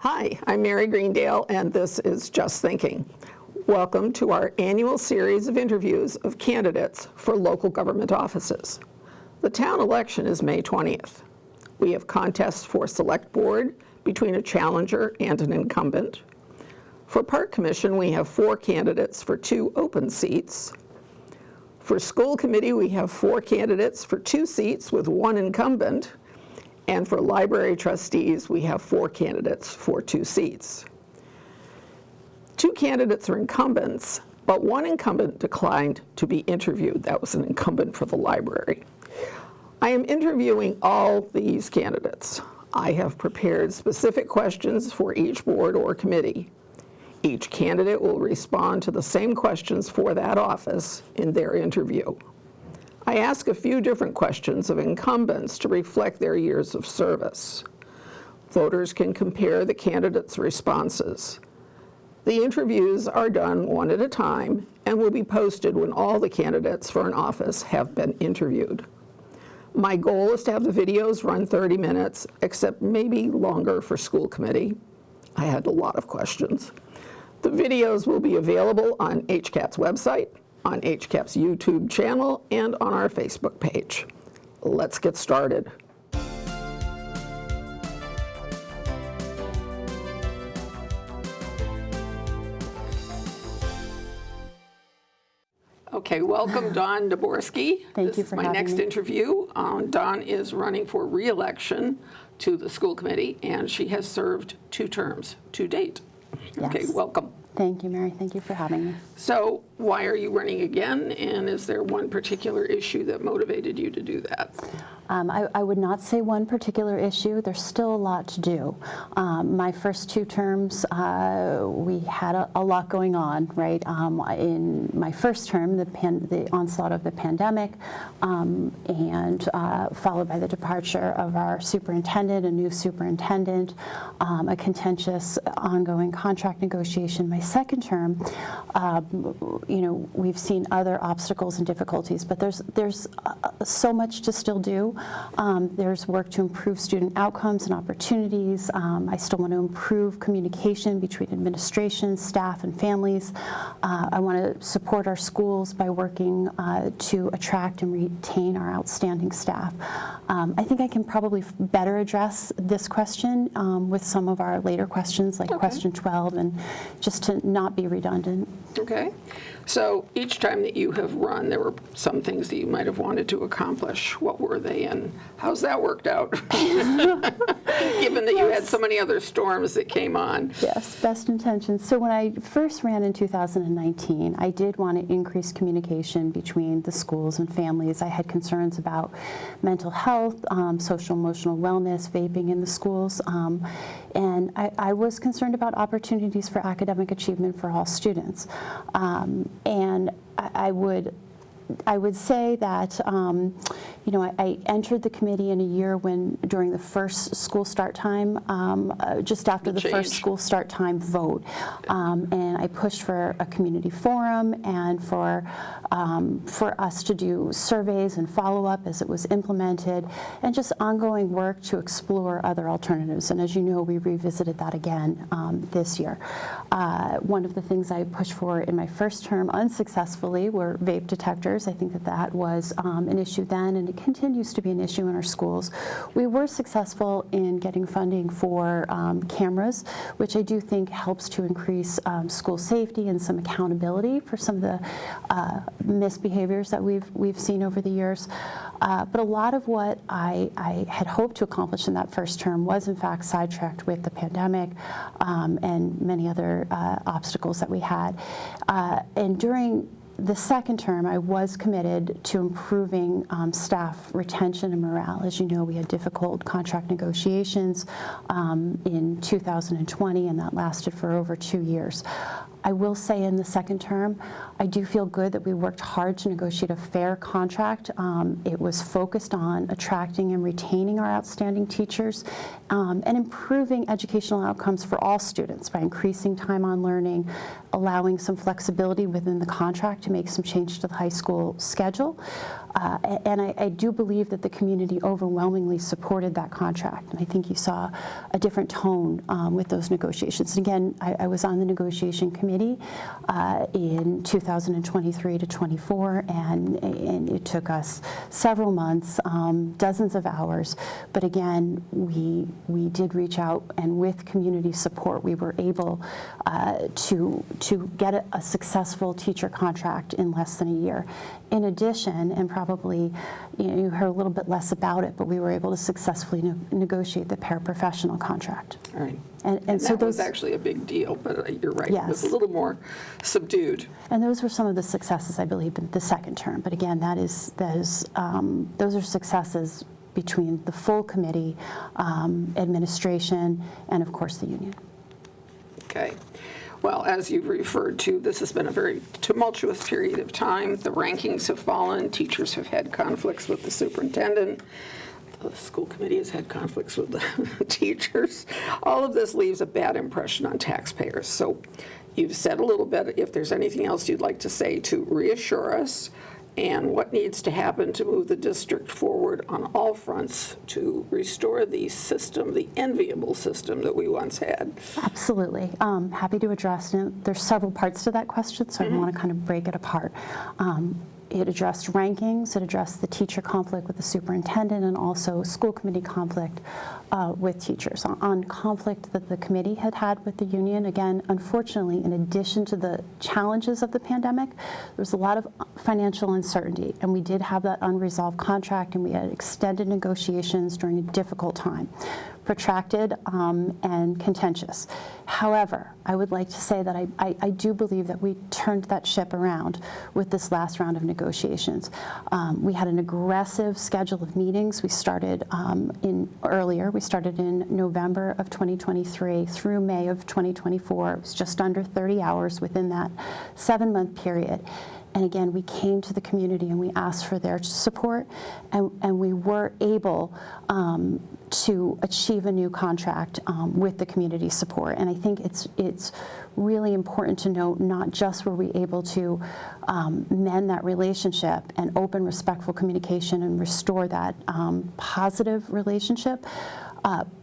Hi, I'm Mary Greendale, and this is Just Thinking. Welcome to our annual series of interviews of candidates for local government offices. The town election is May 20th. We have contests for select board between a challenger and an incumbent. For park commission, we have 4 candidates for 2 open seats. For school committee, we have 4 candidates for 2 seats with 1 incumbent. And for library trustees, we have 4 candidates for 2 seats. 2 candidates are incumbents, but 1 incumbent declined to be interviewed. That was an incumbent for the library. I am interviewing all these candidates. I have prepared specific questions for each board or committee. Each candidate will respond to the same questions for that office in their interview. I ask a few different questions of incumbents to reflect their years of service. Voters can compare the candidates' responses. The interviews are done one at a time and will be posted when all the candidates for an office have been interviewed. My goal is to have the videos run 30 minutes, except maybe longer for school committee. I had a lot of questions. The videos will be available on HCAP's website, on HCAP's YouTube channel, and on our Facebook page. Let's get started. Okay, welcome Dawn Neborsky. Thank you for having me. This is my next interview. Dawn is running for re-election to the school committee, and she has served 2 terms to date. Yes. Okay, welcome. Thank you, Mary. Thank you for having me. So why are you running again, and is there one particular issue that motivated you to do that? I would not say one particular issue. There's still a lot to do. My first 2 terms, we had a lot going on, right? In my first term, the onslaught of the pandemic, and followed by the departure of our superintendent, a new superintendent, a contentious ongoing contract negotiation. My second term, we've seen other obstacles and difficulties, but there's so much to still do. There's work to improve student outcomes and opportunities. I still want to improve communication between administration, staff, and families. I want to support our schools by working to attract and retain our outstanding staff. I think I can probably better address this question with some of our later questions, like question 12, and just to not be redundant. Okay. So each time that you have run, there were some things that you might have wanted to accomplish. What were they, and how's that worked out? Given that you had so many other storms that came on. Yes, best intentions. So when I first ran in 2019, I did want to increase communication between the schools and families. I had concerns about mental health, social emotional wellness, vaping in the schools, and I was concerned about opportunities for academic achievement for all students. And I would say that, I entered the committee in a year when, during the first school start time, just after the first school start time vote, and I pushed for a community forum and for us to do surveys and follow-up as it was implemented, and just ongoing work to explore other alternatives. And as you know, we revisited that again this year. One of the things I pushed for in my first term unsuccessfully were vape detectors. I think that was an issue then, and it continues to be an issue in our schools. We were successful in getting funding for cameras, which I do think helps to increase school safety and some accountability for some of the misbehaviors that we've seen over the years. But a lot of what I had hoped to accomplish in that first term was in fact sidetracked with the pandemic and many other obstacles that we had. And during the second term, I was committed to improving staff retention and morale. As you know, we had difficult contract negotiations in 2020, and that lasted for over 2 years. I will say in the second term, I do feel good that we worked hard to negotiate a fair contract. It was focused on attracting and retaining our outstanding teachers and improving educational outcomes for all students by increasing time on learning, allowing some flexibility within the contract to make some change to the high school schedule. And I do believe that the community overwhelmingly supported that contract. And I think you saw a different tone with those negotiations. And again, I was on the negotiation committee in 2023 to 24, and it took us several months, dozens of hours. But again, we did reach out, and with community support, we were able to get a successful teacher contract in less than a year. In addition, and probably you heard a little bit less about it, but we were able to successfully negotiate the paraprofessional contract. All right. And so that was actually a big deal, but you're right. Yes. It was a little more subdued. And those were some of the successes, I believe, in the second term. But again, those are successes between the full committee, administration, and of course the union. Okay. Well, as you've referred to, this has been a very tumultuous period of time. The rankings have fallen. Teachers have had conflicts with the superintendent. The school committee has had conflicts with the teachers. All of this leaves a bad impression on taxpayers. So you've said a little bit. If there's anything else you'd like to say to reassure us, and what needs to happen to move the district forward on all fronts to restore the system, the enviable system that we once had. Absolutely. Happy to address it. There's several parts to that question, so I want to kind of break it apart. It addressed rankings, it addressed the teacher conflict with the superintendent, and also school committee conflict with teachers. On conflict that the committee had with the union, again, unfortunately, in addition to the challenges of the pandemic, there was a lot of financial uncertainty, and we did have that unresolved contract, and we had extended negotiations during a difficult time. Protracted and contentious. However, I would like to say that I do believe that we turned that ship around with this last round of negotiations. We had an aggressive schedule of meetings. We started We started in November of 2023 through May of 2024. It was just under 30 hours within that 7-month period. And again, we came to the community and we asked for their support, and we were able to achieve a new contract with the community support. And I think it's really important to note, not just were we able to mend that relationship and open respectful communication and restore that positive relationship,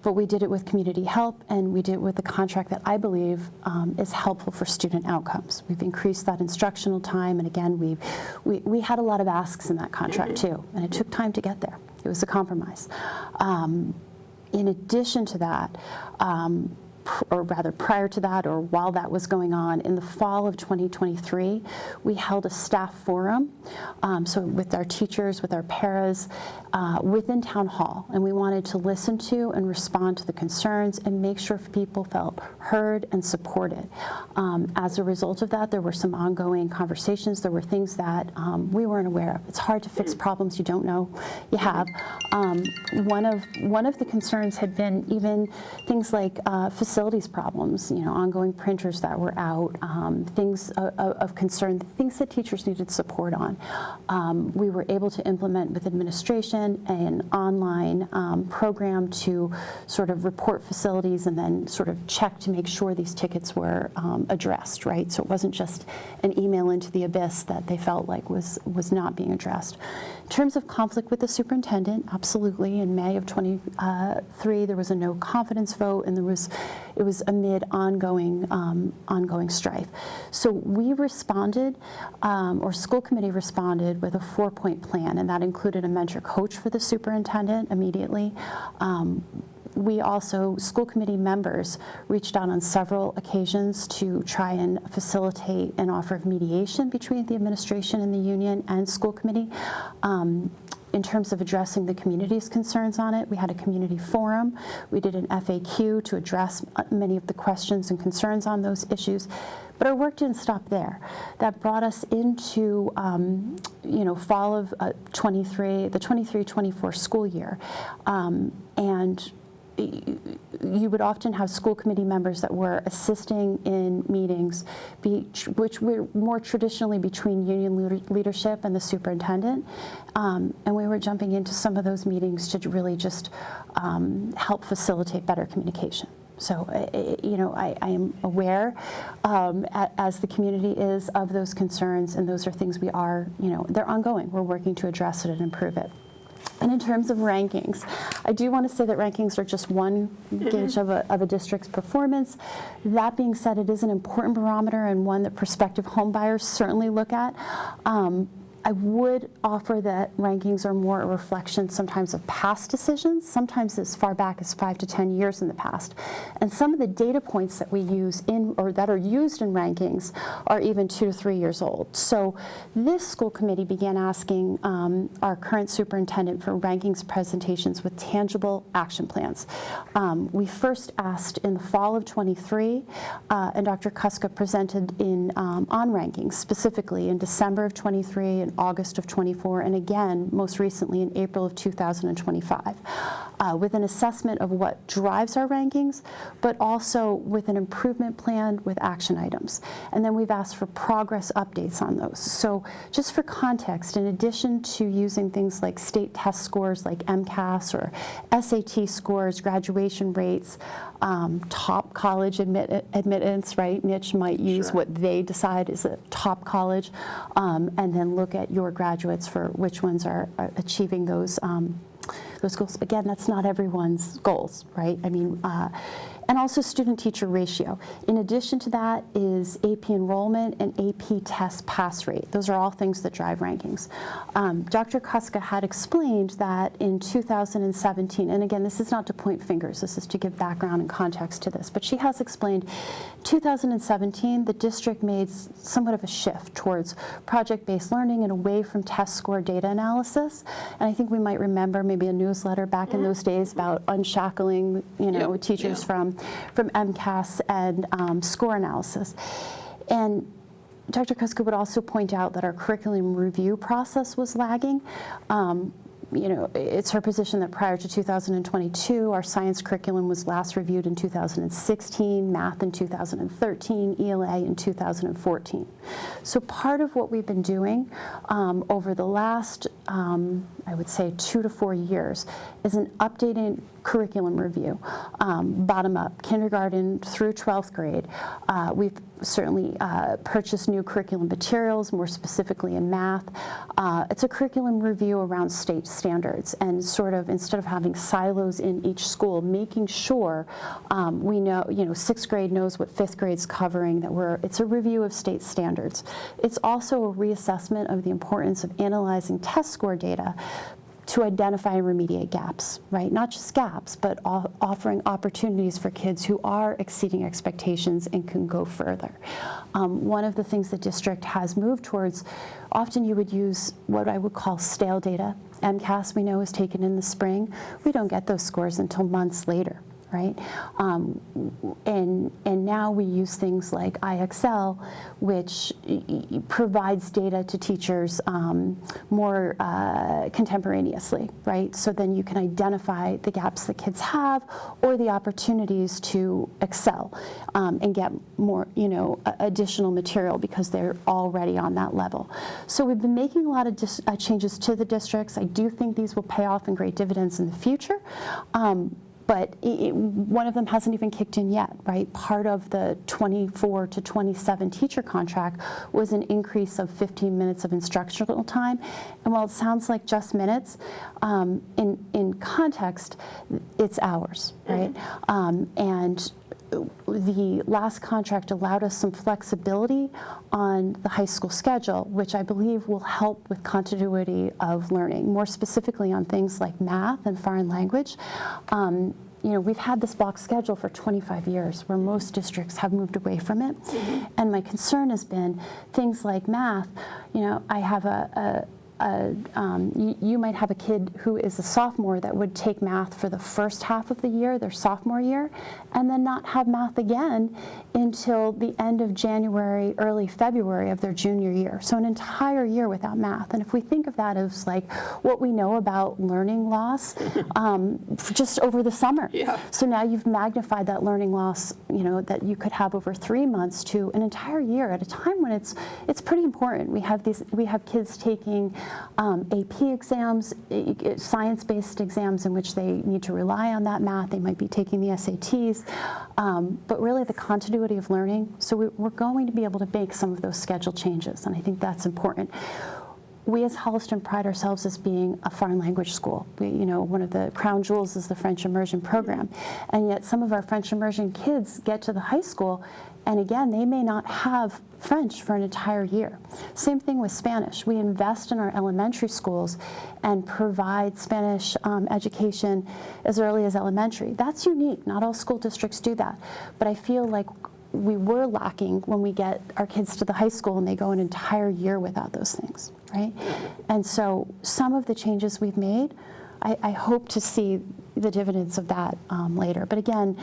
but we did it with community help, and we did it with a contract that I believe is helpful for student outcomes. We've increased that instructional time, and again, we had a lot of asks in that contract too, and it took time to get there. It was a compromise. In addition to that, or rather prior to that, or while that was going on, in the fall of 2023, we held a staff forum, so with our teachers, with our paras, within Town Hall, and we wanted to listen to and respond to the concerns and make sure people felt heard and supported. As a result of that, there were some ongoing conversations. There were things that we weren't aware of. It's hard to fix problems you don't know you have. One of the concerns had been even things like facilities problems, ongoing printers that were out, things of concern, things that teachers needed support on. We were able to implement with administration an online program to sort of report facilities and then sort of check to make sure these tickets were addressed, right? So it wasn't just an email into the abyss that they felt like was not being addressed. In terms of conflict with the superintendent, absolutely. In May of 23, there was a no confidence vote, and it was amid ongoing strife. So we responded, or school committee responded, with a 4-point plan, and that included a mentor coach for the superintendent immediately. We also, school committee members, reached out on several occasions to try and facilitate an offer of mediation between the administration and the union and school committee. In terms of addressing the community's concerns on it, we had a community forum. We did an FAQ to address many of the questions and concerns on those issues. But our work didn't stop there. That brought us into, fall of the 23-24 school year. And you would often have school committee members that were assisting in meetings, which were more traditionally between union leadership and the superintendent. And we were jumping into some of those meetings to really just help facilitate better communication. So, I am aware, as the community is, of those concerns, and those are things we are, they're ongoing. We're working to address it and improve it. And in terms of rankings, I do want to say that rankings are just one gauge of a district's performance. That being said, it is an important barometer and one that prospective home buyers certainly look at. I would offer that rankings are more a reflection sometimes of past decisions, sometimes as far back as 5 to 10 years in the past. And some of the data points that we use that are used in rankings are even 2 to 3 years old. So this school committee began asking our current superintendent for rankings presentations with tangible action plans. We first asked in the fall of 23, and Dr. Kuska presented on rankings, specifically in December of 23 and August of 24, and again, most recently in April of 2025, with an assessment of what drives our rankings, but also with an improvement plan with action items. And then we've asked for progress updates on those. So just for context, in addition to using things like state test scores like MCAS or SAT scores, graduation rates, top college admittance, right? Niche might use what they decide is a top college, and then look at your graduates for which ones are achieving those goals. Again, that's not everyone's goals, right? I mean, and also student-teacher ratio. In addition to that is AP enrollment and AP test pass rate. Those are all things that drive rankings. Dr. Kuska had explained that in 2017, and again, this is not to point fingers, this is to give background and context to this, but she has explained 2017, the district made somewhat of a shift towards project-based learning and away from test score data analysis. And I think we might remember maybe a newsletter back in those days about unshackling, teachers from MCAS and score analysis. And Dr. Kuska would also point out that our curriculum review process was lagging. It's her position that prior to 2022, our science curriculum was last reviewed in 2016, math in 2013, ELA in 2014. So part of what we've been doing over the last, I would say, 2 to 4 years is an updated curriculum review, bottom up, kindergarten through 12th grade. We've certainly purchased new curriculum materials, more specifically in math. It's a curriculum review around state standards, and sort of instead of having silos in each school, making sure we know, 6th grade knows what 5th grade's covering, it's a review of state standards. It's also a reassessment of the importance of analyzing test score data to identify and remediate gaps, right? Not just gaps, but offering opportunities for kids who are exceeding expectations and can go further. One of the things the district has moved towards, often you would use what I would call stale data. MCAS, we know, is taken in the spring. We don't get those scores until months later, right? And now we use things like IXL, which provides data to teachers more contemporaneously, right? So then you can identify the gaps that kids have or the opportunities to excel and get more, additional material because they're already on that level. So we've been making a lot of changes to the districts. I do think these will pay off in great dividends in the future. But one of them hasn't even kicked in yet, right? Part of the 24 to 27 teacher contract was an increase of 15 minutes of instructional time. And while it sounds like just minutes, in context, it's hours, right? And the last contract allowed us some flexibility on the high school schedule, which I believe will help with continuity of learning, more specifically on things like math and foreign language. We've had this block schedule for 25 years where most districts have moved away from it. Mm-hmm. And my concern has been things like math. I have you might have a kid who is a sophomore that would take math for the first half of the year, their sophomore year, and then not have math again until the end of January, early February of their junior year. So an entire year without math. And if we think of that as like what we know about learning loss just over the summer. Yeah. So now you've magnified that learning loss, that you could have over 3 months to an entire year at a time when it's pretty important. We have kids taking AP exams, science-based exams in which they need to rely on that math. They might be taking the SATs, but really the continuity of learning. So we're going to be able to make some of those schedule changes, and I think that's important. We as Holliston pride ourselves as being a foreign language school. One of the crown jewels is the French immersion program. And yet some of our French immersion kids get to the high school, and again, they may not have French for an entire year. Same thing with Spanish. We invest in our elementary schools and provide Spanish education as early as elementary. That's unique. Not all school districts do that. But I feel like we were lacking when we get our kids to the high school and they go an entire year without those things, right? And so some of the changes we've made, I hope to see the dividends of that later. But again,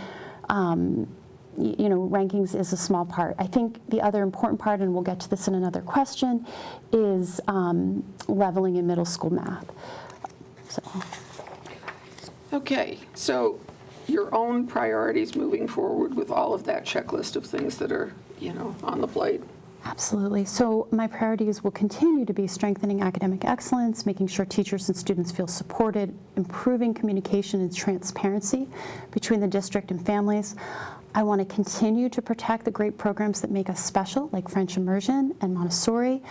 rankings is a small part. I think the other important part, and we'll get to this in another question, is leveling in middle school math. Okay, so your own priorities moving forward with all of that checklist of things that are, on the plate? Absolutely. So my priorities will continue to be strengthening academic excellence, making sure teachers and students feel supported, improving communication and transparency between the district and families. I want to continue to protect the great programs that make us special, like French immersion and Montessori.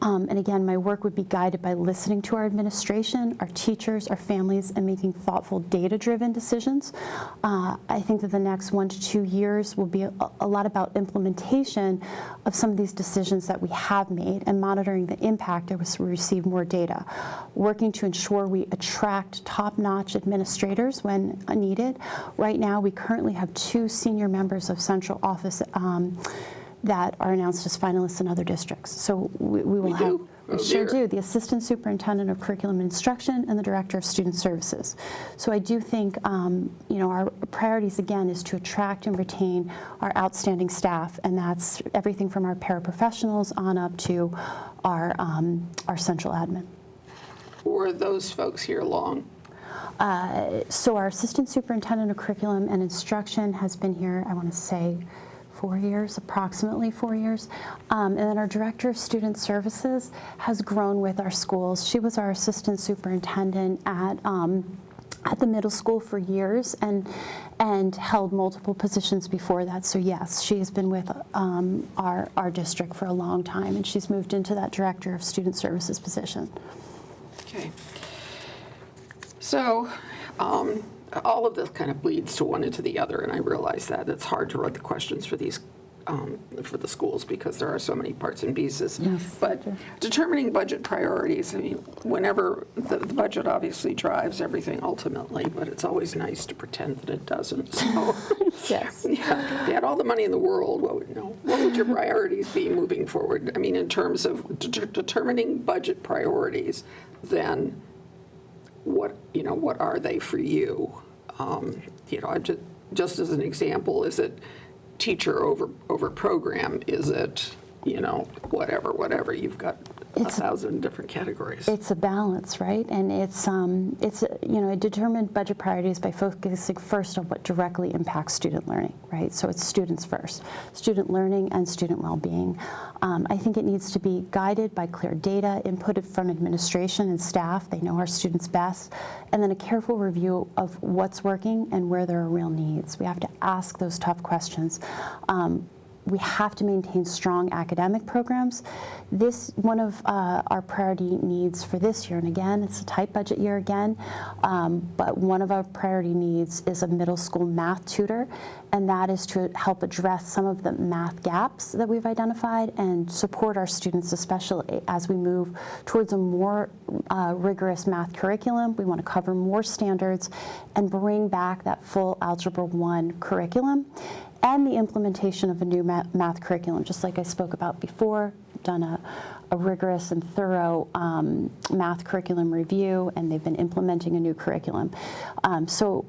And again, my work would be guided by listening to our administration, our teachers, our families, and making thoughtful, data-driven decisions. I think that the next 1 to 2 years will be a lot about implementation of some of these decisions that we have made and monitoring the impact as we receive more data, working to ensure we attract top-notch administrators when needed. Right now, we currently have 2 senior members of central office that are announced as finalists in other districts. So we will have, we sure do, the Assistant Superintendent of Curriculum and Instruction and the Director of Student Services. So I do think, our priorities again is to attract and retain our outstanding staff, and that's everything from our paraprofessionals on up to our central admin. Were those folks here long? So our Assistant Superintendent of Curriculum and Instruction has been here, I want to say, 4 years, approximately 4 years. And then our Director of Student Services has grown with our schools. She was our Assistant Superintendent at the middle school for years and held multiple positions before that. So yes, she has been with our district for a long time, and she's moved into that Director of Student Services position. Okay. So all of this kind of bleeds to one into the other, and I realize that it's hard to write the questions for these for the schools because there are so many parts and pieces. Yes. But determining budget priorities, I mean, whenever the budget obviously drives everything ultimately, but it's always nice to pretend that it doesn't. So, Yes. yeah, if you had all the money in the world, what would your priorities be moving forward? I mean, in terms of determining budget priorities, then what are they for you? Just as an example, is it teacher over program? Is it, whatever? You've got 1,000 different categories. It's a balance, right? And it's I determined budget priorities by focusing first on what directly impacts student learning, right? So it's students first, student learning and student well-being. I think it needs to be guided by clear data, input from administration and staff. They know our students best. And then a careful review of what's working and where there are real needs. We have to ask those tough questions. We have to maintain strong academic programs. This one of our priority needs for this year, and again, it's a tight budget year again, but one of our priority needs is a middle school math tutor, and that is to help address some of the math gaps that we've identified and support our students, especially as we move towards a more rigorous math curriculum. We want to cover more standards and bring back that full Algebra 1 curriculum and the implementation of a new math curriculum. Just like I spoke about before, done a rigorous and thorough math curriculum review, and they've been implementing a new curriculum. So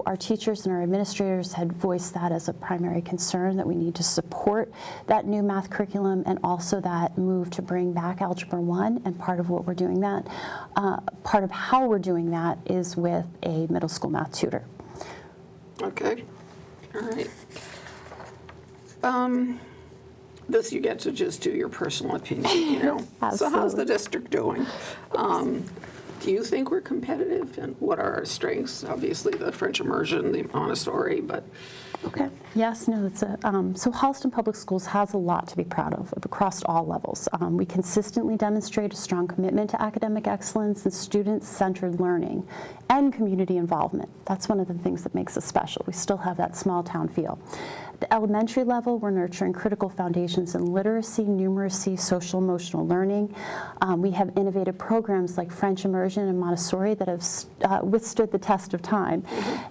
our teachers and our administrators had voiced that as a primary concern, that we need to support that new math curriculum and also that move to bring back Algebra 1, and part of what we're doing that, part of how we're doing that is with a middle school math tutor. this you get to just do your personal opinion, you know. So how's the district doing? Do you think we're competitive, and what are our strengths? Obviously, the French immersion, the Montessori, but... Okay. Yes, no, it's so Holliston Public Schools has a lot to be proud of across all levels. We consistently demonstrate a strong commitment to academic excellence and student-centered learning and community involvement. That's one of the things that makes us special. We still have that small town feel. At the elementary level, we're nurturing critical foundations in literacy, numeracy, social emotional learning. We have innovative programs like French immersion and Montessori that have withstood the test of time,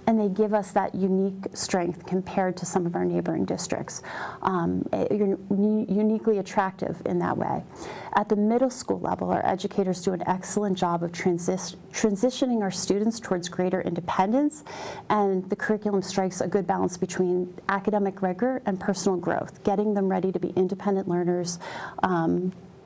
and they give us that unique strength compared to some of our neighboring districts. You're uniquely attractive in that way. At the middle school level, our educators do an excellent job of transitioning our students towards greater independence, and the curriculum strikes a good balance between academic rigor and personal growth, getting them ready to be independent learners,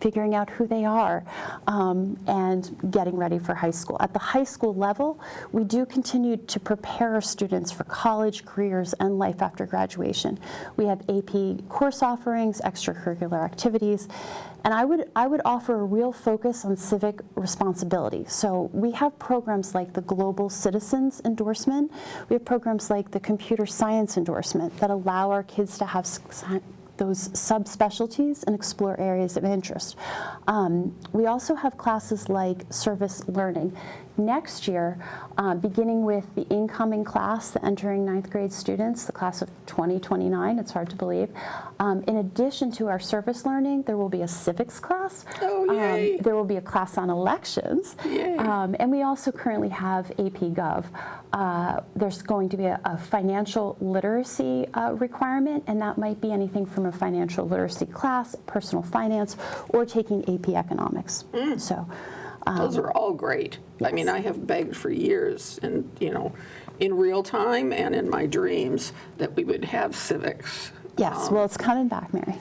figuring out who they are, and getting ready for high school. At the high school level, we do continue to prepare our students for college, careers, and life after graduation. We have AP course offerings, extracurricular activities, and I would offer a real focus on civic responsibility. So we have programs like the Global Citizens Endorsement. We have programs like the Computer Science Endorsement that allow our kids to have those subspecialties and explore areas of interest. We also have classes like service learning. Next year, beginning with the incoming class, the entering 9th grade students, the class of 2029, it's hard to believe, in addition to our service learning, there will be a civics class. Oh, yay. There will be a class on elections. Yay. And we also currently have AP Gov. There's going to be a financial literacy requirement, and that might be anything from a financial literacy class, personal finance, or taking AP Economics. So. Those are all great. Yes. I mean, I have begged for years, and in real time and in my dreams, that we would have civics. Yes, well, it's coming back, Mary.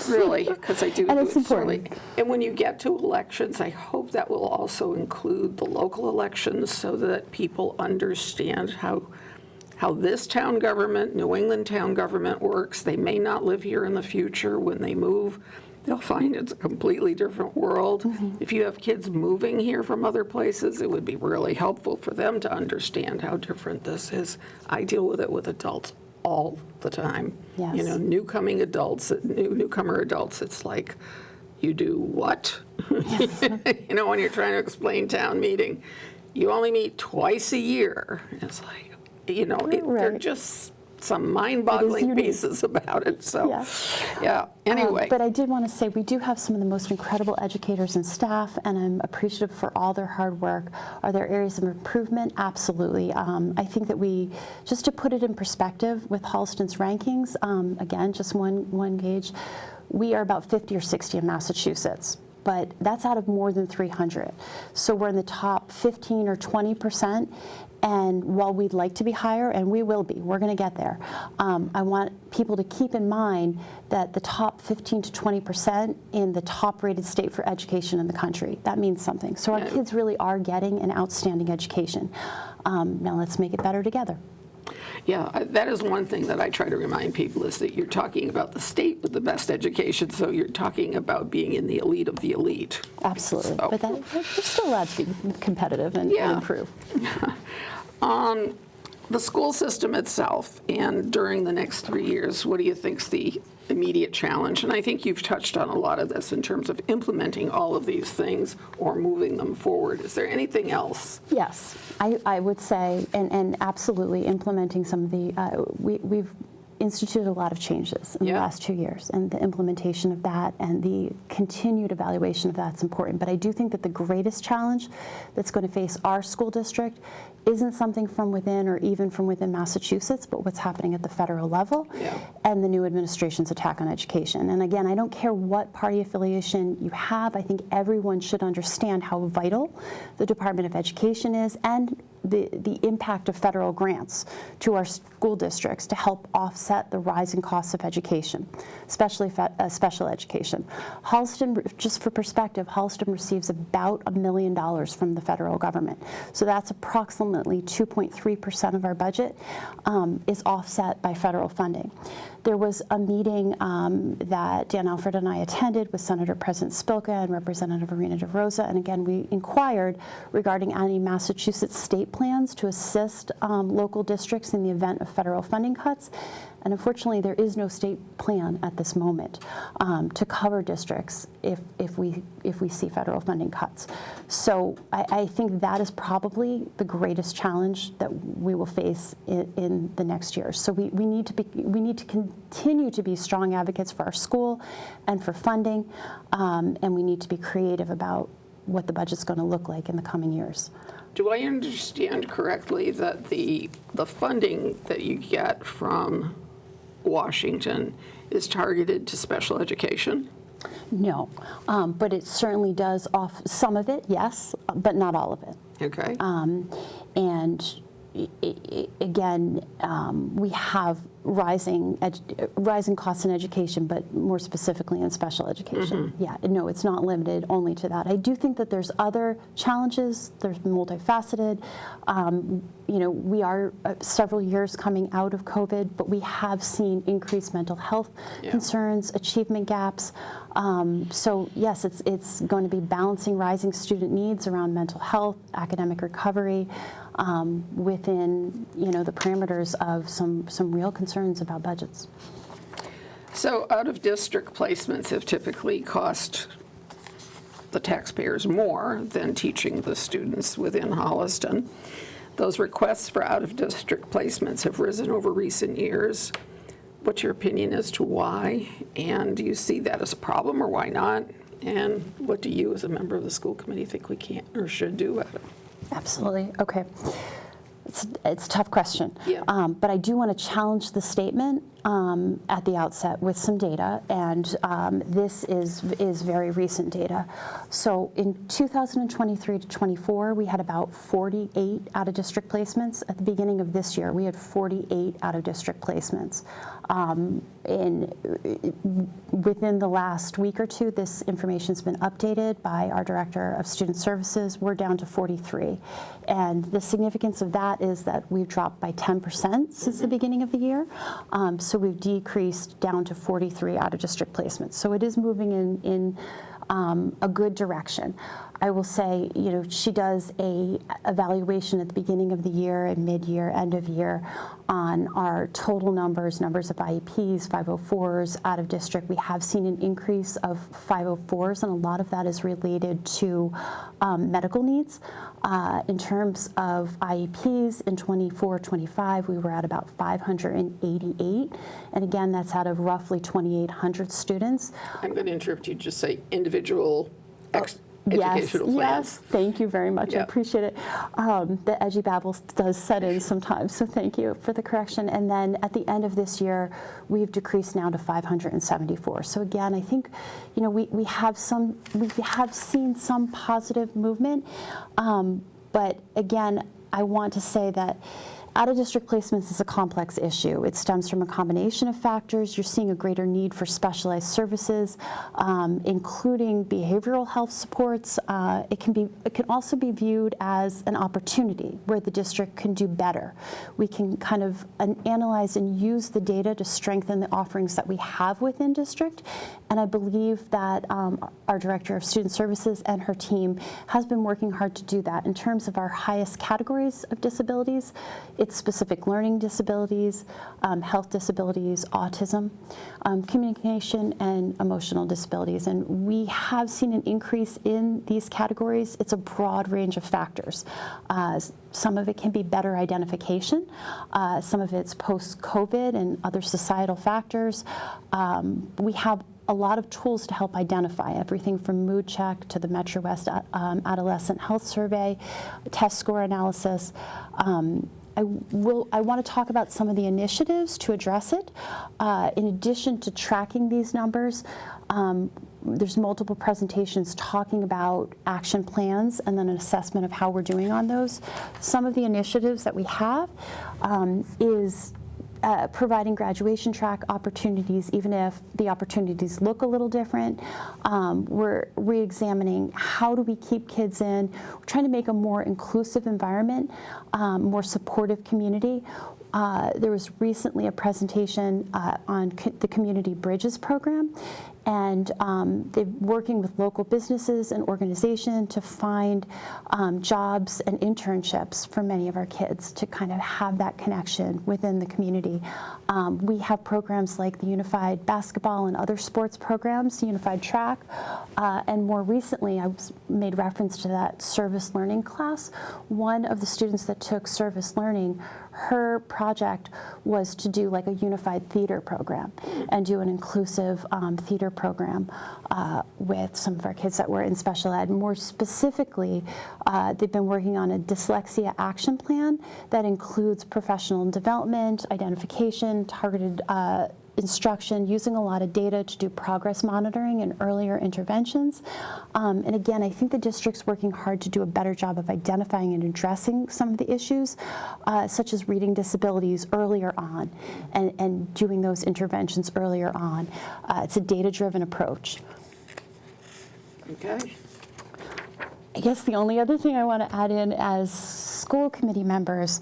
Really, because I do. And it's important. And when you get to elections, I hope that will also include the local elections, so that people understand how this town government, New England town government, works. They may not live here in the future. When they move, they'll find it's a completely different world. If you have kids moving here from other places, it would be really helpful for them to understand how different this is. I deal with it with adults all the time. Yes. Newcomer adults, it's like, you do what? Yes. When you're trying to explain town meeting, you only meet twice a year. It's like, Right. they're just some mind-boggling pieces about it. So, yeah. Anyway. But I did want to say we do have some of the most incredible educators and staff, and I'm appreciative for all their hard work. Are there areas of improvement? Absolutely. I think that just to put it in perspective with Holliston's rankings, again, just one gauge, we are about 50 or 60 in Massachusetts. But that's out of more than 300. So we're in the top 15 or 20%. And while we'd like to be higher, and we will be, we're going to get there, I want people to keep in mind that the top 15 to 20% in the top-rated state for education in the country, that means something. So our kids really are getting an outstanding education. Now let's make it better together. Yeah, that is one thing that I try to remind people, is that you're talking about the state with the best education, so you're talking about being in the elite of the elite. Absolutely, but we're still allowed to be competitive and improve. The school system itself, and during the next 3 years, what do you think's the immediate challenge? And I think you've touched on a lot of this in terms of implementing all of these things or moving them forward. Is there anything else? Yes, I would say, and absolutely implementing some of the, we've instituted a lot of changes in the last 2 years, and the implementation of that and the continued evaluation of that's important. But I do think that the greatest challenge that's going to face our school district isn't something from within or even from within Massachusetts, but what's happening at the federal level and the new administration's attack on education. And again, I don't care what party affiliation you have. I think everyone should understand how vital the Department of Education is, and the impact of federal grants to our school districts to help offset the rising costs of education, especially special education. Holliston, just for perspective, Holliston receives about $1 million from the federal government. So that's approximately 2.3% of our budget is offset by federal funding. There was a meeting that Dan Alfred and I attended with Senator President Spilka and Representative Arena DeRosa, and again, we inquired regarding any Massachusetts state plans to assist local districts in the event of federal funding cuts. And unfortunately, there is no state plan at this moment to cover districts if we see federal funding cuts. So I think that is probably the greatest challenge that we will face in the next year. So we need to continue to be strong advocates for our school and for funding, and we need to be creative about what the budget's going to look like in the coming years. Do I understand correctly that the funding that you get from Washington is targeted to special education? No, but it certainly does off some of it, yes, but not all of it. Okay. And again, we have rising costs in education, but more specifically in special education. Yeah, no, it's not limited only to that. I do think that there's other challenges. There's multifaceted. We are several years coming out of COVID, but we have seen increased mental health concerns, achievement gaps. So yes, it's going to be balancing rising student needs around mental health, academic recovery, within the parameters of some real concerns about budgets. So out-of-district placements have typically cost the taxpayers more than teaching the students within Holliston. Those requests for out-of-district placements have risen over recent years. What's your opinion as to why? And do you see that as a problem, or why not? And what do you, as a member of the school committee, think we can or should do about it? Absolutely. Okay. It's a tough question. Yeah. But I do want to challenge the statement at the outset with some data, and this is very recent data. So in 2023 to 24, we had about 48 out-of-district placements. At the beginning of this year, we had 48 out-of-district placements. Within the last week or two, this information's been updated by our Director of Student Services. We're down to 43. And the significance of that is that we've dropped by 10% since the beginning of the year. So we've decreased down to 43 out-of-district placements. So it is moving in a good direction. I will say, she does a evaluation at the beginning of the year and mid-year, end of year on our total numbers of IEPs, 504s, out of district. We have seen an increase of 504s, and a lot of that is related to medical needs. In terms of IEPs in 24-25, we were at about 588, and again, that's out of roughly 2,800 students. I'm going to interrupt you, just say individual educational plans. Yes, thank you very much. Yep. I appreciate it. The edgy babble does set in sometimes, so thank you for the correction. And then at the end of this year, we've decreased now to 574. So again, I think we have seen some positive movement, but again, I want to say that out-of-district placements is a complex issue. It stems from a combination of factors. You're seeing a greater need for specialized services, including behavioral health supports. It can also be viewed as an opportunity where the district can do better. We can kind of analyze and use the data to strengthen the offerings that we have within district. And I believe that our Director of Student Services and her team has been working hard to do that. In terms of our highest categories of disabilities, it's specific learning disabilities, health disabilities, autism, communication, and emotional disabilities. And we have seen an increase in these categories. It's a broad range of factors. Some of it can be better identification. Some of it's post-COVID and other societal factors. We have a lot of tools to help identify everything from mood check to the Metro West Adolescent Health Survey, test score analysis. I want to talk about some of the initiatives to address it. In addition to tracking these numbers, there's multiple presentations talking about action plans and then an assessment of how we're doing on those. Some of the initiatives that we have is providing graduation track opportunities, even if the opportunities look a little different. We're re-examining how do we keep kids in. We're trying to make a more inclusive environment, more supportive community. There was recently a presentation on the Community Bridges program, and they're working with local businesses and organizations to find jobs and internships for many of our kids to kind of have that connection within the community. We have programs like the Unified Basketball and other sports programs, Unified Track, and more recently I made reference to that service learning class. One of the students that took service learning, her project was to do like a unified theater program and do an inclusive theater program with some of our kids that were in special ed. More specifically, they've been working on a dyslexia action plan that includes professional development, identification, targeted instruction, using a lot of data to do progress monitoring and earlier interventions. And again, I think the district's working hard to do a better job of identifying and addressing some of the issues, such as reading disabilities earlier on and doing those interventions earlier on. It's a data-driven approach. Okay. I guess the only other thing I want to add in as school committee members,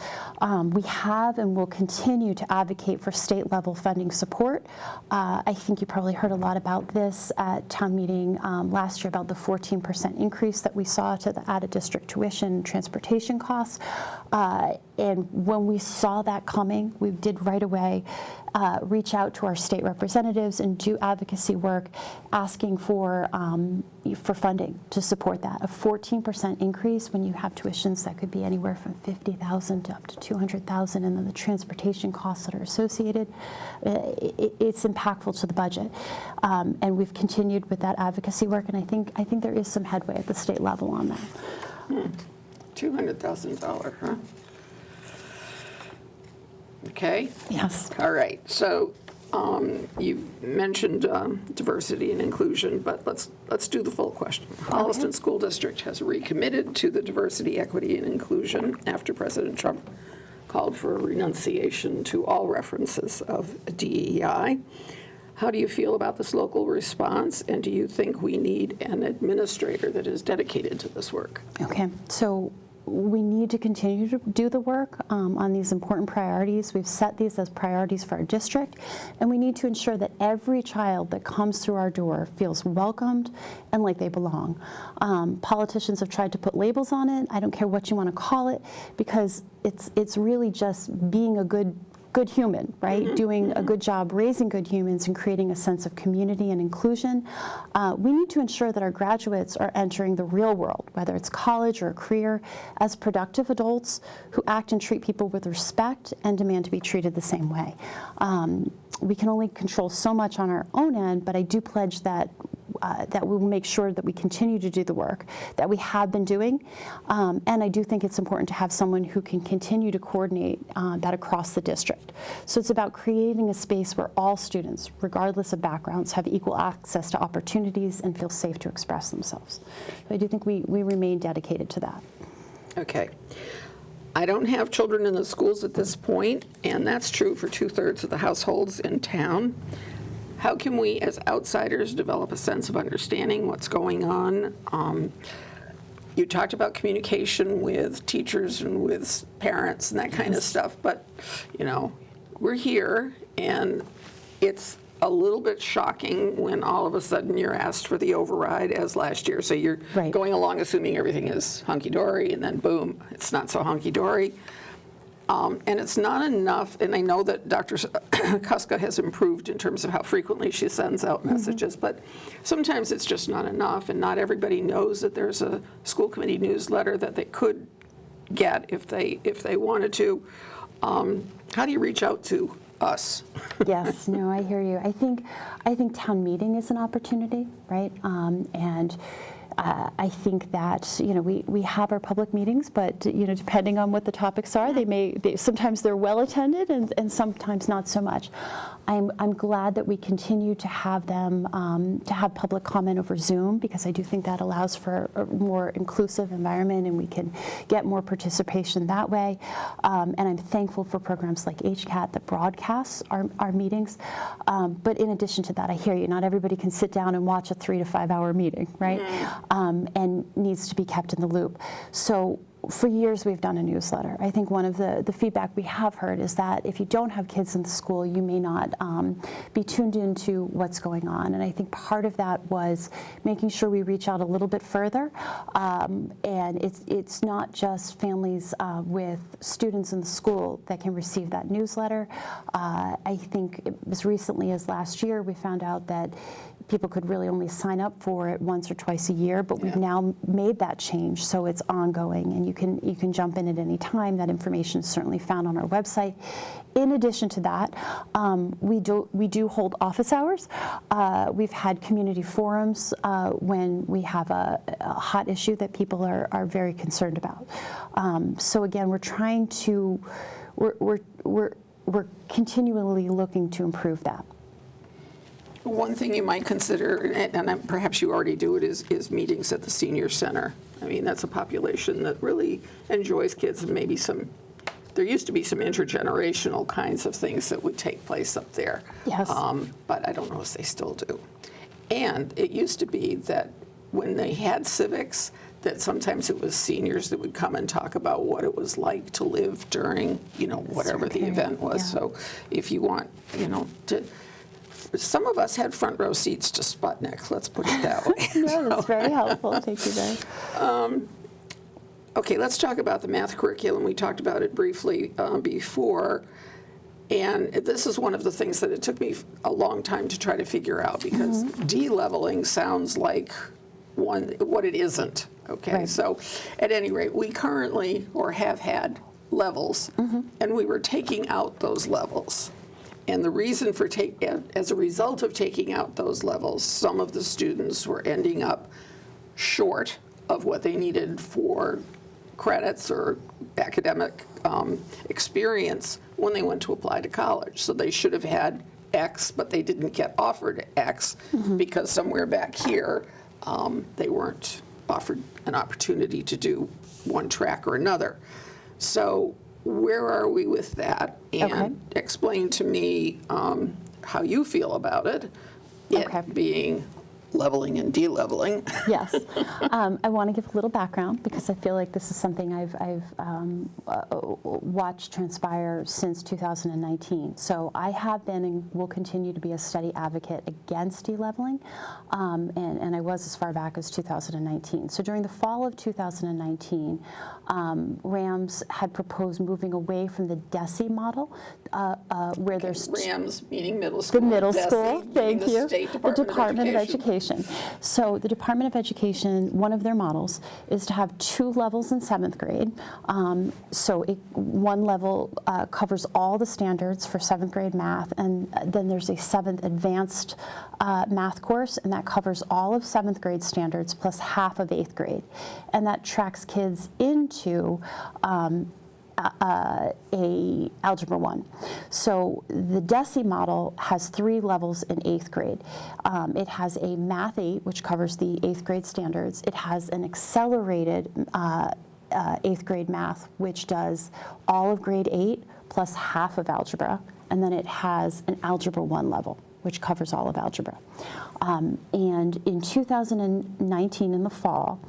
we have and will continue to advocate for state level funding support. I think you probably heard a lot about this at town meeting last year about the 14% increase that we saw to the out of district tuition and transportation costs. And when we saw that coming, we did right away reach out to our state representatives and do advocacy work asking for funding to support that. A 14% increase when you have tuitions that could be anywhere from $50,000 to up to $200,000, and then the transportation costs that are associated, it's impactful to the budget. And we've continued with that advocacy work, and I think there is some headway at the state level on that. $200,000, huh? Okay. Yes. All right. So you've mentioned diversity and inclusion, but let's do the full question. Holliston School District has recommitted to the diversity, equity, and inclusion after President Trump called for a renunciation to all references of DEI. How do you feel about this local response, and do you think we need an administrator that is dedicated to this work? Okay. So we need to continue to do the work on these important priorities. We've set these as priorities for our district, and we need to ensure that every child that comes through our door feels welcomed and like they belong. Politicians have tried to put labels on it. I don't care what you want to call it, because it's really just being a good human, right? Doing a good job raising good humans and creating a sense of community and inclusion. We need to ensure that our graduates are entering the real world, whether it's college or a career, as productive adults who act and treat people with respect and demand to be treated the same way. We can only control so much on our own end, but I do pledge that that we'll make sure that we continue to do the work that we have been doing. And I do think it's important to have someone who can continue to coordinate that across the district. So it's about creating a space where all students, regardless of backgrounds, have equal access to opportunities and feel safe to express themselves. So I do think we remain dedicated to that. Okay. I don't have children in the schools at this point, and that's true for 2/3 of the households in town. How can we, as outsiders, develop a sense of understanding what's going on? You talked about communication with teachers and with parents and that kind of stuff, but, you know, we're here, and it's a little bit shocking when all of a sudden you're asked for the override as last year. So you're going along assuming everything is hunky-dory, and then boom, it's not so hunky-dory. And it's not enough, and I know that Dr. Kuska has improved in terms of how frequently she sends out messages, but sometimes it's just not enough, and not everybody knows that there's a school committee newsletter that they could get if they wanted to. How do you reach out to us? Yes, no, I hear you. I think town meeting is an opportunity, right? And I think that, you know, we have our public meetings, but, you know, depending on what the topics are, sometimes they're well attended and sometimes not so much. I'm glad that we continue to have them to have public comment over Zoom, because I do think that allows for a more inclusive environment and we can get more participation that way. And I'm thankful for programs like HCAT that broadcasts our meetings. But in addition to that, I hear you, not everybody can sit down and watch a 3 to 5 hour meeting, right? And needs to be kept in the loop. So for years, we've done a newsletter. I think one of the feedback we have heard is that if you don't have kids in the school, you may not be tuned into what's going on. And I think part of that was making sure we reach out a little bit further. And it's not just families with students in the school that can receive that newsletter. I think as recently as last year, we found out that people could really only sign up for it once or twice a year, but we've now made that change, so it's ongoing, and you can jump in at any time. That information is certainly found on our website. In addition to that, we do hold office hours. We've had community forums when we have a hot issue that people are very concerned about. So again, we're trying to we're continually looking to improve that. One thing you might consider, and perhaps you already do it, is meetings at the senior center. I mean, that's a population that really enjoys kids, and maybe there used to be some intergenerational kinds of things that would take place up there. Yes. But I don't know if they still do. And it used to be that when they had civics, that sometimes it was seniors that would come and talk about what it was like to live during, whatever the event was. Yeah. So if you want, some of us had front row seats to Sputnik, let's put it that way. No, that's very helpful. Thank you, Mary. Okay, let's talk about the math curriculum. We talked about it briefly before. And this is one of the things that it took me a long time to try to figure out, because de-leveling sounds like what it isn't. Okay, right. So at any rate, we currently, or have had, levels, and we were taking out those levels. And the reason for as a result of taking out those levels, some of the students were ending up short of what they needed for credits or academic experience when they went to apply to college. So they should have had X, but they didn't get offered X because somewhere back here they weren't offered an opportunity to do one track or another. So where are we with that? And explain to me how you feel about it, it being leveling and de-leveling. Yes. I want to give a little background, because I feel like this is something I've watched transpire since 2019. So I have been and will continue to be a steady advocate against de-leveling, and I was as far back as 2019. So during the fall of 2019, RAMS had proposed moving away from the DESE model, where there's RAMS meaning middle school. The middle DESE, school, thank you. The Department of Education. So the Department of Education, one of their models is to have 2 levels in 7th grade. So one level covers all the standards for 7th grade math, and then there's a 7th advanced math course, and that covers all of 7th grade standards plus half of 8th grade. And that tracks kids into a Algebra 1. So the DESE model has 3 levels in 8th grade. It has a Math 8, which covers the 8th grade standards. It has an accelerated 8th grade math, which does all of grade 8 plus half of algebra. And then it has an Algebra 1 level, which covers all of algebra. And in 2019, in the fall,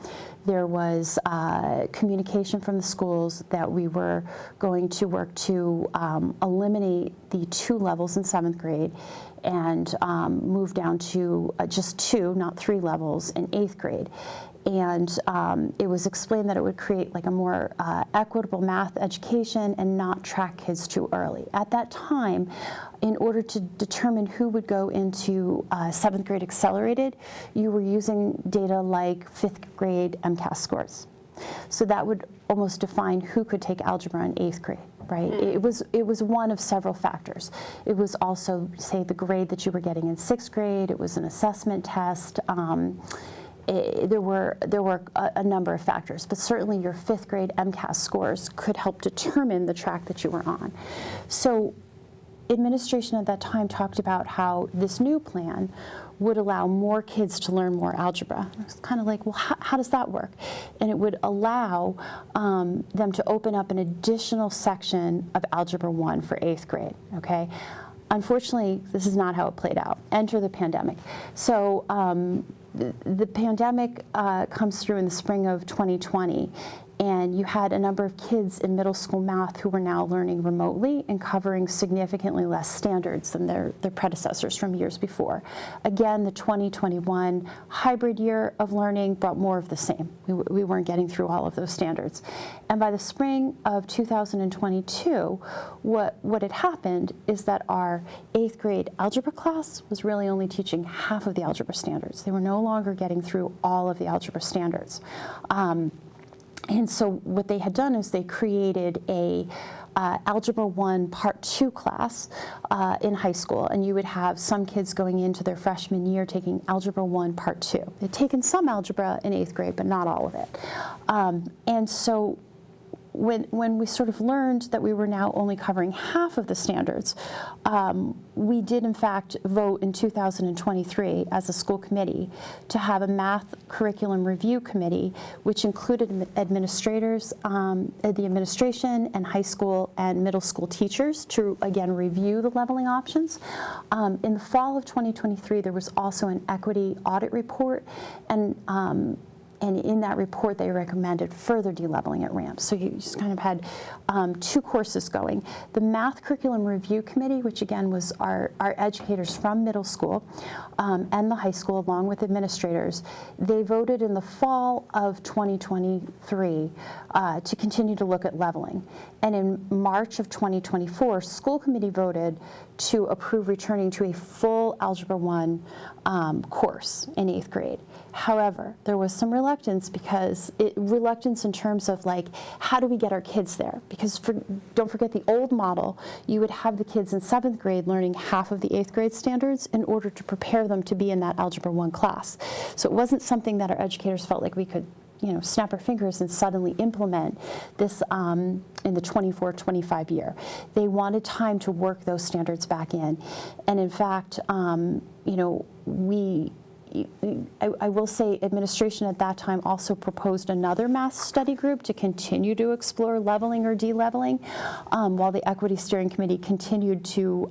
there was communication from the schools that we were going to work to eliminate the 2 levels in 7th grade and move down to just 2, not 3 levels in 8th grade. And it was explained that it would create like a more equitable math education and not track kids too early. At that time, in order to determine who would go into 7th grade accelerated, you were using data like 5th grade MCAS scores. So that would almost define who could take algebra in 8th grade. Right? It was one of several factors. It was also, say, the grade that you were getting in 6th grade. It was an assessment test. There were a number of factors, but certainly your 5th grade MCAS scores could help determine the track that you were on. So administration at that time talked about how this new plan would allow more kids to learn more algebra. It's kind of like, well, how does that work? And it would allow them to open up an additional section of Algebra 1 for 8th grade, okay? Unfortunately, this is not how it played out. Enter the pandemic. So the pandemic comes through in the spring of 2020, and you had a number of kids in middle school math who were now learning remotely and covering significantly less standards than their predecessors from years before. Again, the 2021 hybrid year of learning brought more of the same. We weren't getting through all of those standards. And by the spring of 2022, what had happened is that our 8th grade algebra class was really only teaching half of the algebra standards. They were no longer getting through all of the algebra standards. And so what they had done is they created a Algebra 1 Part 2 class in high school, and you would have some kids going into their freshman year taking Algebra 1 Part 2. They'd taken some algebra in 8th grade, but not all of it. And so when we sort of learned that we were now only covering half of the standards, we did in fact vote in 2023 as a school committee to have a math curriculum review committee, which included administrators, the administration and high school and middle school teachers to again review the leveling options. In the fall of 2023, there was also an equity audit report, and in that report, they recommended further de-leveling at ramps. So you just kind of had 2 courses going. The Math Curriculum Review Committee, which again was our educators from middle school and the high school, along with administrators, they voted in the fall of 2023 to continue to look at leveling. And in March of 2024, school committee voted to approve returning to a full Algebra 1 course in 8th grade. However, there was some reluctance reluctance in terms of like, how do we get our kids there? Because don't forget the old model, you would have the kids in 7th grade learning half of the 8th grade standards in order to prepare them to be in that Algebra 1 class. So it wasn't something that our educators felt like we could snap our fingers and suddenly implement this in the 24-25 year. They wanted time to work those standards back in. And in fact, I will say administration at that time also proposed another math study group to continue to explore leveling or de-leveling while the Equity Steering Committee continued to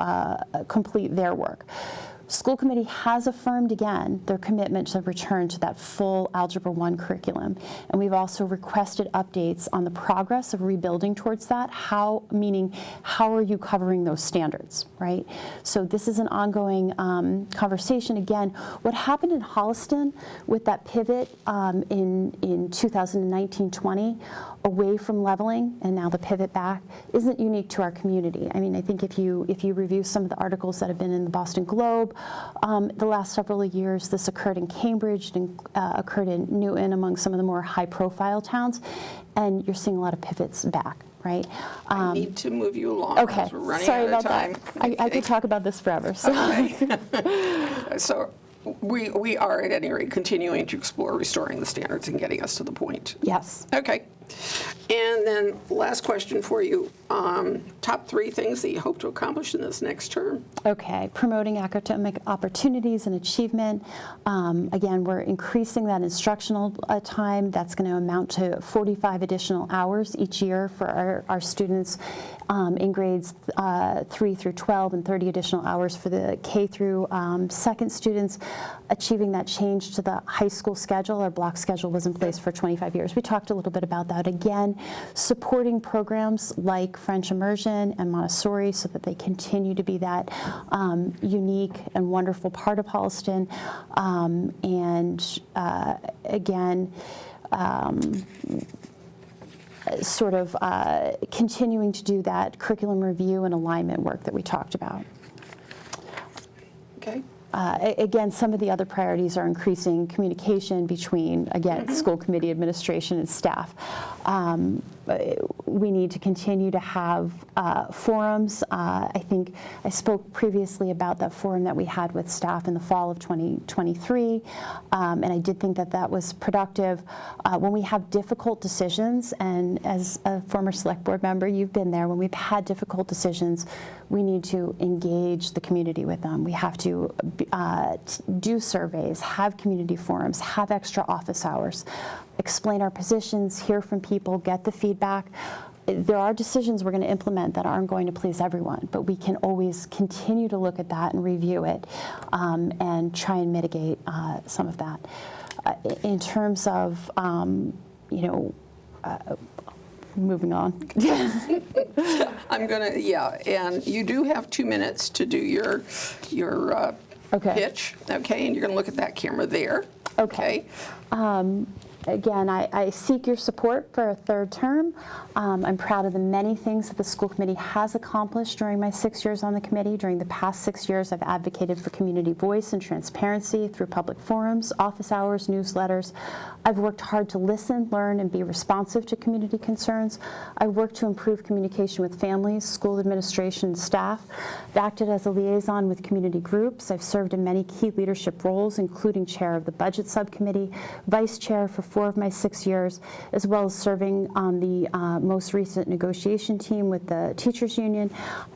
complete their work. School committee has affirmed again their commitment to return to that full Algebra 1 curriculum, and we've also requested updates on the progress of rebuilding towards that, meaning how are you covering those standards, right? So this is an ongoing conversation. Again, what happened in Holliston with that pivot in 2019-20 away from leveling and now the pivot back isn't unique to our community. I mean, I think if you review some of the articles that have been in the Boston Globe the last several years, this occurred in Cambridge and occurred in Newton, among some of the more high-profile towns, and you're seeing a lot of pivots back. Right? I need to move you along. Okay, We're running sorry out of about time. that. I could talk about this forever. So. Okay. So we are at any rate continuing to explore restoring the standards and getting us to the point. Yes. Okay. And then last question for you. Top 3 things that you hope to accomplish in this next term. Okay, promoting academic opportunities and achievement. Again, we're increasing that instructional time. That's going to amount to 45 additional hours each year for our students in grades 3 through 12 and 30 additional hours for the K through 2nd students. Achieving that change to the high school schedule. Our block schedule was in place for 25 years. We talked a little bit about that. Again, supporting programs like French immersion and Montessori so that they continue to be that unique and wonderful part of Holliston. Again, sort of continuing to do that curriculum review and alignment work that we talked about. Okay. Again, some of the other priorities are increasing communication between, again, school committee administration and staff. we need to continue to have forums. I think I spoke previously about that forum that we had with staff in the fall of 2023, and I did think that that was productive. When we have difficult decisions, and as a former select board member, you've been there, when we've had difficult decisions, we need to engage the community with them. We have to do surveys, have community forums, have extra office hours, explain our positions, hear from people, get the feedback. There are decisions we're going to implement that aren't going to please everyone, but we can always continue to look at that and review it and try and mitigate some of that. In terms of, moving on. I'm gonna, and you do have 2 minutes to do your Okay. pitch, okay? And you're gonna look at that camera there. Okay. Again, I seek your support for a third term. I'm proud of the many things that the school committee has accomplished during my 6 years on the committee. During the past 6 years, I've advocated for community voice and transparency through public forums, office hours, newsletters. I've worked hard to listen, learn, and be responsive to community concerns. I worked to improve communication with families, school administration, and staff. I've acted as a liaison with community groups. I've served in many key leadership roles, including chair of the budget subcommittee, vice chair for 4 of my 6 years, as well as serving on the most recent negotiation team with the teachers union.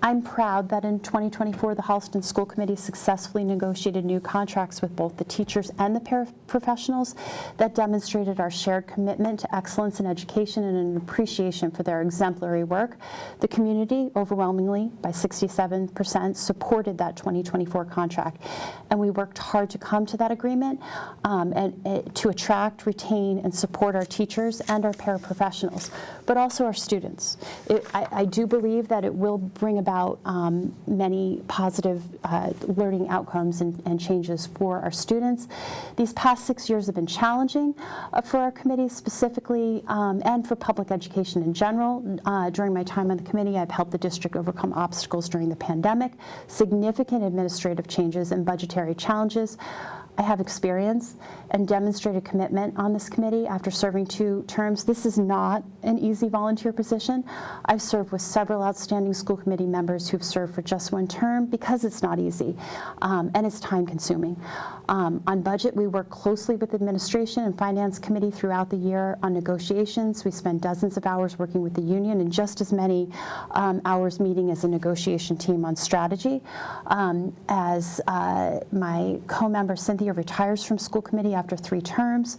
I'm proud that in 2024, the Holliston School Committee successfully negotiated new contracts with both the teachers and the paraprofessionals that demonstrated our shared commitment to excellence in education and an appreciation for their exemplary work. The community, overwhelmingly by 67%, supported that 2024 contract, and we worked hard to come to that agreement and to attract, retain, and support our teachers and our paraprofessionals, but also our students. I do believe that it will bring about many positive learning outcomes and changes for our students. These past 6 years have been challenging for our committee specifically and for public education in general. During my time on the committee, I've helped the district overcome obstacles during the pandemic, significant administrative changes, and budgetary challenges. I have experience and demonstrated commitment on this committee after serving 2 terms. This is not an easy volunteer position. I've served with several outstanding school committee members who've served for just 1 term because it's not easy and it's time consuming. On budget, we work closely with administration and finance committee throughout the year on negotiations. We spend dozens of hours working with the union and just as many hours meeting as a negotiation team on strategy. As my co-member Cynthia retires from school committee after 3 terms.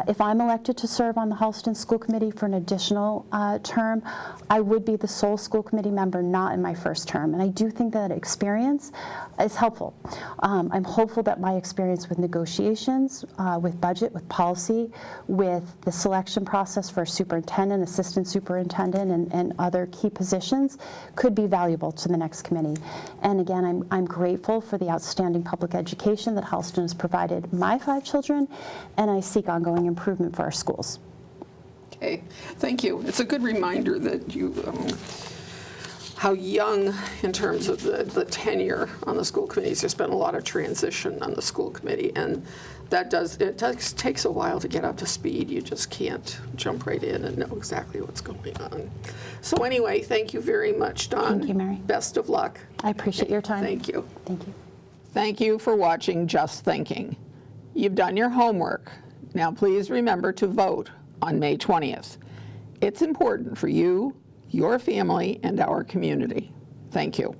If I'm elected to serve on the Holliston School Committee for an additional term, I would be the sole school committee member not in my first term. And I do think that experience is helpful. I'm hopeful that my experience with negotiations, with budget, with policy, with the selection process for superintendent, assistant superintendent, and other key positions could be valuable to the next committee. And again, I'm grateful for the outstanding public education that Holliston has provided my 5 children, and I seek ongoing improvement for our schools. Okay, thank you. It's a good reminder that you, how young in terms of the tenure on the school committees. There's been a lot of transition on the school committee, and it takes a while to get up to speed. You just can't jump right in and know exactly what's going on. So anyway, thank you very much, Dawn. Thank you, Mary. Best of luck. I appreciate your time. Thank you. Thank you. Thank you for watching Just Thinking. You've done your homework. Now please remember to vote on May 20th. It's important for you, your family, and our community. Thank you.